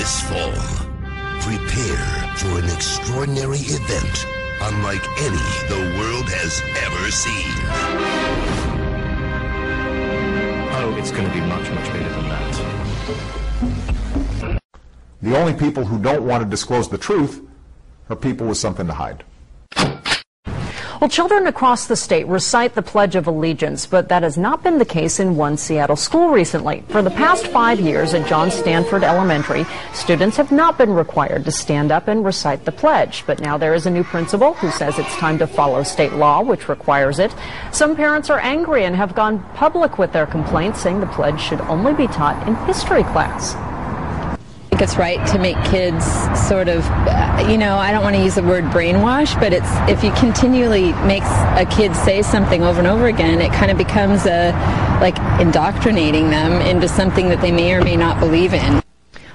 This fall, prepare for an extraordinary event unlike any the world has ever seen. Oh, it's going to be much, much bigger than that. The only people who don't want to disclose the truth are people with something to hide. Well, children across the state recite the Pledge of Allegiance, but that has not been the case in one Seattle school recently. For the past 5 years at John Stanford Elementary, students have not been required to stand up and recite the pledge. But now there is a new principal who says it's time to follow state law, which requires it. Some parents are angry and have gone public with their complaints, saying the pledge should only be taught in history class. I think it's right to make kids sort of, I don't want to use the word brainwash, but it's if you continually make a kid say something over and over again, it kind of becomes like indoctrinating them into something that they may or may not believe in.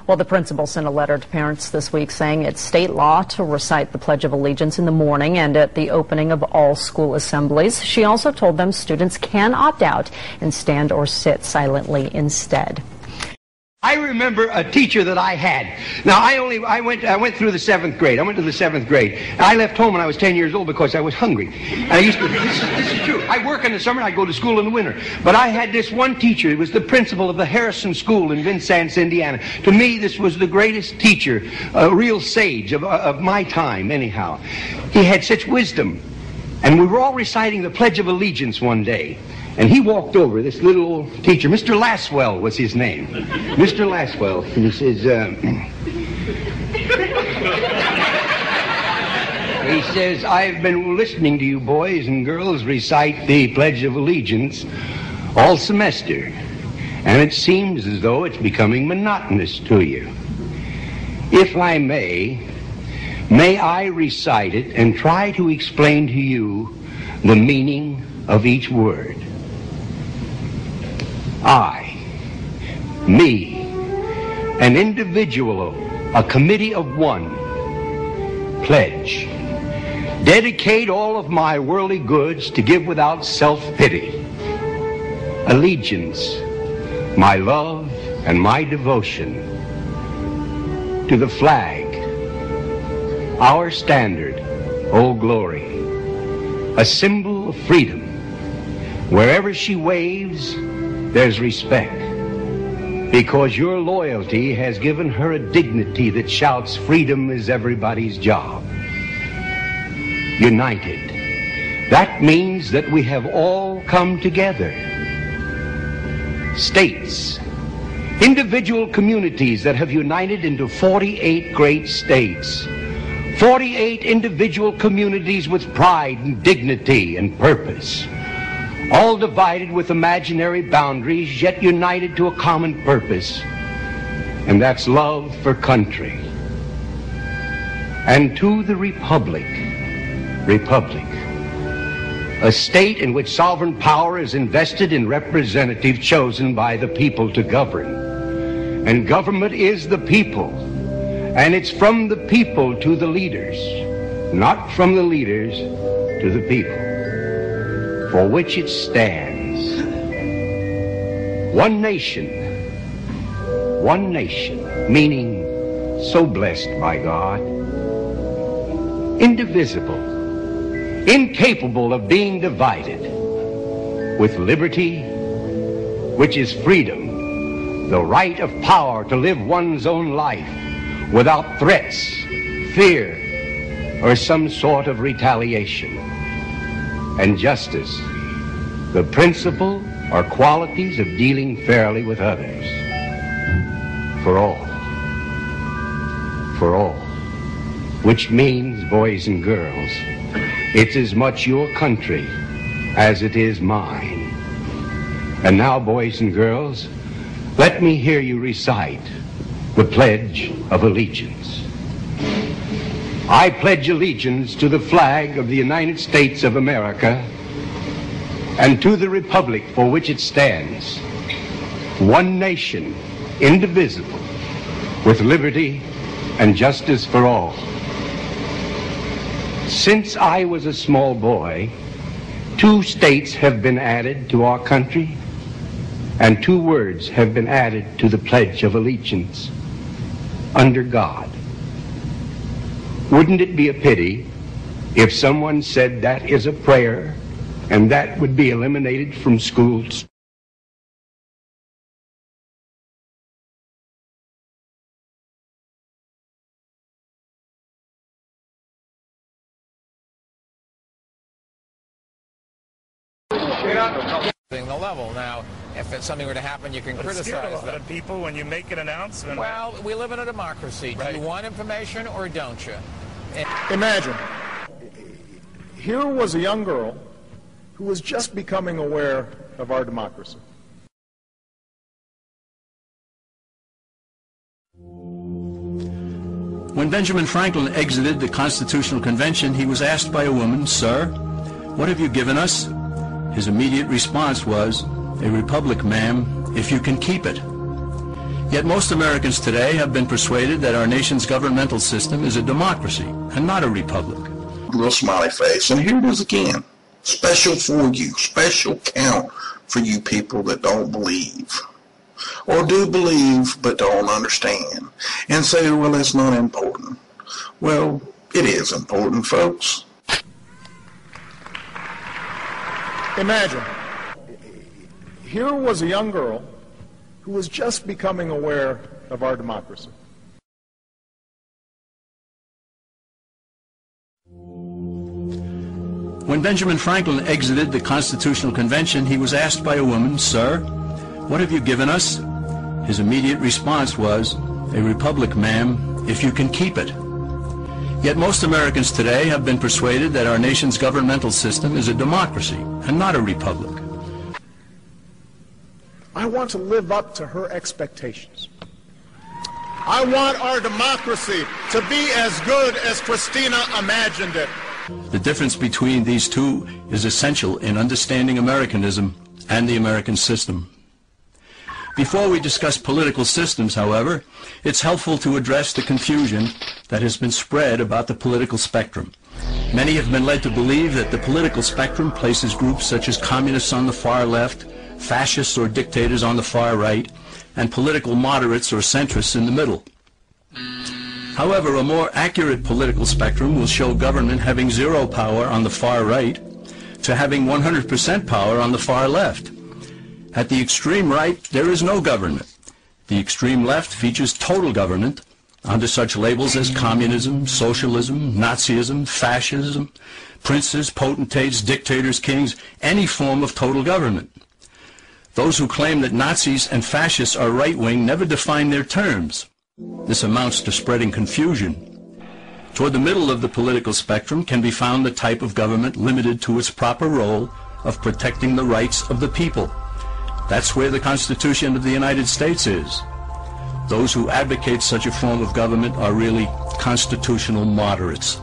Well, the principal sent a letter to parents this week saying it's state law to recite the Pledge of Allegiance in the morning and at the opening of all school assemblies. She also told them students can opt out and stand or sit silently instead. I remember a teacher that I had. Now, I went through the 7th grade. I went to the 7th grade. I left home when I was 10 years old because I was hungry. And I used to, this is true. I work in the summer, I go to school in the winter. But I had this one teacher. He was the principal of the Harrison School in Vincennes, Indiana. To me, this was the greatest teacher, a real sage of my time, anyhow. He had such wisdom. And we were all reciting the Pledge of Allegiance one day. And he walked over, this little old teacher, Mr. Laswell was his name. Mr. Laswell, and he says, I've been listening to you boys and girls recite the Pledge of Allegiance all semester, and it seems as though it's becoming monotonous to you. If I may I recite it and try to explain to you the meaning of each word. I, me, an individual, a committee of one, pledge, dedicate all of my worldly goods to give without self-pity, allegiance, my love and my devotion to the flag, our standard, Old Glory, a symbol of freedom. Wherever she waves, there's respect, because your loyalty has given her a dignity that shouts freedom is everybody's job. United. That means that we have all come together. States, individual communities that have united into 48 great states. 48 individual communities with pride and dignity and purpose. All divided with imaginary boundaries, yet united to a common purpose, and that's love for country. And to the republic, a state in which sovereign power is invested in representatives chosen by the people to govern. And government is the people, and it's from the people to the leaders, not from the leaders to the people, for which it stands. One nation, meaning so blessed by God, indivisible, incapable of being divided, with liberty, which is freedom, the right of power to live one's own life without threats, fear, or some sort of retaliation. And justice, the principle or qualities of dealing fairly with others. For all, which means, boys and girls, it's as much your country as it is mine. And now, boys and girls, let me hear you recite the Pledge of Allegiance. I pledge allegiance to the flag of the United States of America and to the republic for which it stands, one nation, indivisible, with liberty and justice for all. Since I was a small boy, 2 states have been added to our country, and 2 words have been added to the Pledge of Allegiance. under God. Wouldn't it be a pity if someone said that is a prayer and that would be eliminated from schools? The level. Now, if something were to happen, you can criticize them. People when you make an announcement. Well, we live in a democracy. Right. Do you want information or don't you? Imagine, here was a young girl who was just becoming aware of our democracy. When Benjamin Franklin exited the Constitutional Convention, he was asked by a woman, "Sir, what have you given us?" His immediate response was, "A republic, ma'am, if you can keep it." Yet most Americans today have been persuaded that our nation's governmental system is a democracy and not a republic. Little smiley face, and here it is again. Special for you, special count for you people that don't believe. Or do believe but don't understand. And say, well, that's not important. Well, it is important, folks. Imagine, here was a young girl who was just becoming aware of our democracy. When Benjamin Franklin exited the Constitutional Convention, he was asked by a woman, "Sir, what have you given us?" His immediate response was, "A republic, ma'am, if you can keep it." Yet most Americans today have been persuaded that our nation's governmental system is a democracy and not a republic. I want to live up to her expectations. I want our democracy to be as good as Christina imagined it. The difference between these two is essential in understanding Americanism and the American system. Before we discuss political systems, however, it's helpful to address the confusion that has been spread about the political spectrum. Many have been led to believe that the political spectrum places groups such as communists on the far left, fascists or dictators on the far right, and political moderates or centrists in the middle. However, a more accurate political spectrum will show government having zero power on the far right to having 100% power on the far left. At the extreme right, there is no government. The extreme left features total government under such labels as communism, socialism, Nazism, fascism, princes, potentates, dictators, kings, any form of total government. Those who claim that Nazis and fascists are right-wing never define their terms. This amounts to spreading confusion. Toward the middle of the political spectrum can be found the type of government limited to its proper role of protecting the rights of the people. That's where the Constitution of the United States is. Those who advocate such a form of government are really constitutional moderates.